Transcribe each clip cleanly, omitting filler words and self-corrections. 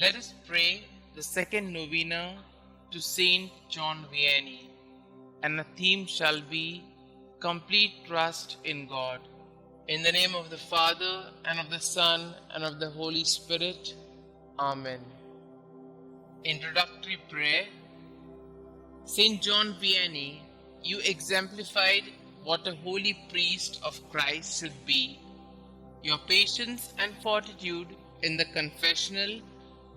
Let us pray the second novena to St John Vianney, and the theme shall be Complete Trust in God. In the name of the Father, and of the Son, and of the Holy Spirit. Amen. Introductory Prayer. St John Vianney, you exemplified what a holy priest of Christ should be. Your patience and fortitude in the confessional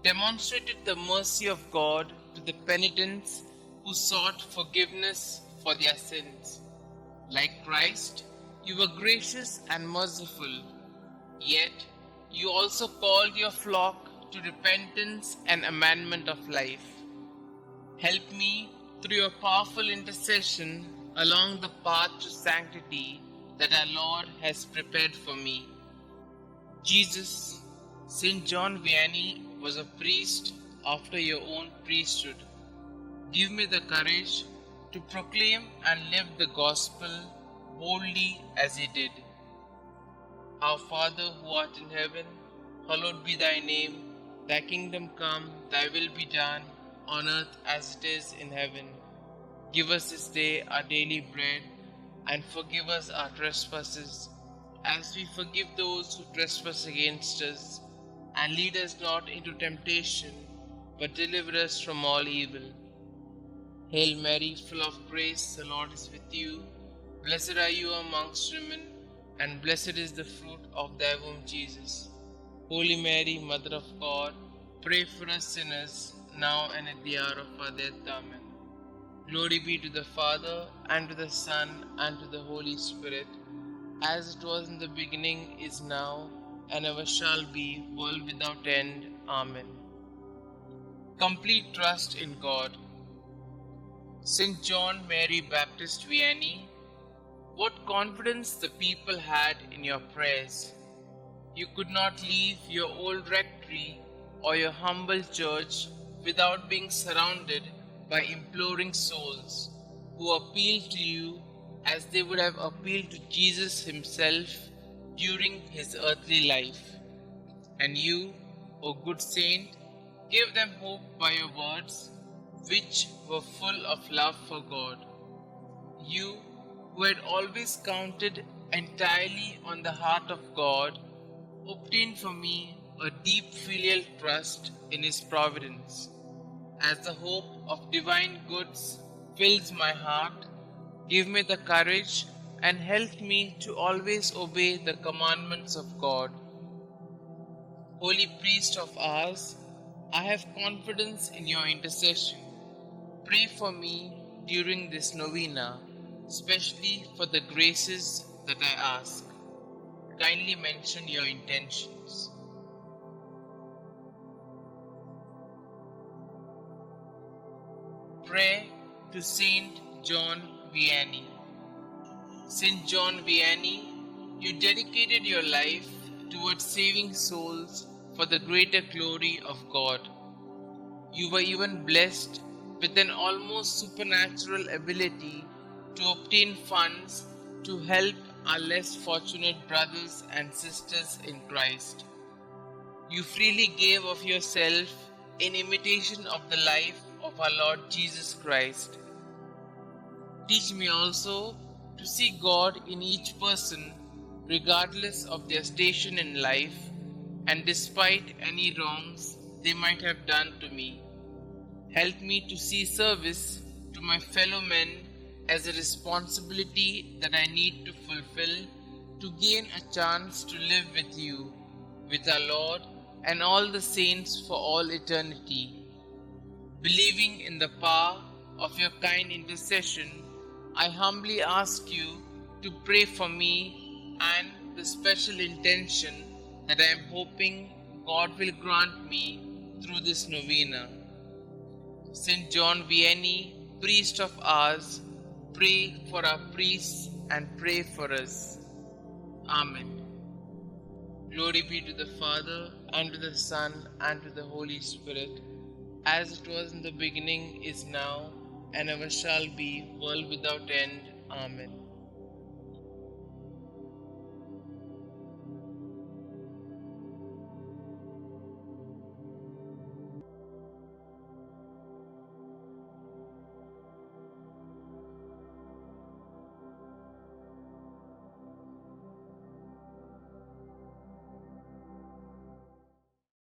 demonstrated the mercy of God to the penitents who sought forgiveness for their sins. Like Christ, you were gracious and merciful, yet you also called your flock to repentance and amendment of life. Help me through your powerful intercession along the path to sanctity that our Lord has prepared for me. Jesus, St John Vianney was a priest after your own priesthood. Give me the courage to proclaim and live the gospel boldly as he did. Our Father who art in heaven, hallowed be thy name. Thy kingdom come, thy will be done, on earth as it is in heaven. Give us this day our daily bread, and forgive us our trespasses, as we forgive those who trespass against us. And lead us not into temptation, but deliver us from all evil. Hail Mary, full of grace, the Lord is with you. Blessed are you amongst women, and blessed is the fruit of thy womb, Jesus. Holy Mary, Mother of God, pray for us sinners, now and at the hour of our death. Amen. Glory be to the Father, and to the Son, and to the Holy Spirit, as it was in the beginning, is now, and ever shall be, world without end. Amen. Complete trust in God. St John Mary Baptist Vianney, what confidence the people had in your prayers. You could not leave your old rectory or your humble church without being surrounded by imploring souls who appealed to you as they would have appealed to Jesus himself during his earthly life. And you, O good saint, gave them hope by your words, which were full of love for God. You, who had always counted entirely on the heart of God, obtained for me a deep filial trust in his providence. As the hope of divine goods fills my heart, give me the courage and help me to always obey the commandments of God. Holy priest of ours, I have confidence in your intercession. Pray for me during this novena, especially for the graces that I ask. Kindly mention your intentions. Prayer to St John Vianney. St John Vianney, you dedicated your life towards saving souls for the greater glory of God. You were even blessed with an almost supernatural ability to obtain funds to help our less fortunate brothers and sisters in Christ. You freely gave of yourself in imitation of the life of our Lord Jesus Christ. Teach me also to see God in each person, regardless of their station in life, and despite any wrongs they might have done to me. Help me to see service to my fellow men as a responsibility that I need to fulfill to gain a chance to live with you, with our Lord and all the saints for all eternity. Believing in the power of your kind intercession, I humbly ask you to pray for me and the special intention that I am hoping God will grant me through this novena. St John Vianney, priest of ours, pray for our priests and pray for us. Amen. Glory be to the Father, and to the Son, and to the Holy Spirit, as it was in the beginning, is now, and ever shall be, world without end. Amen.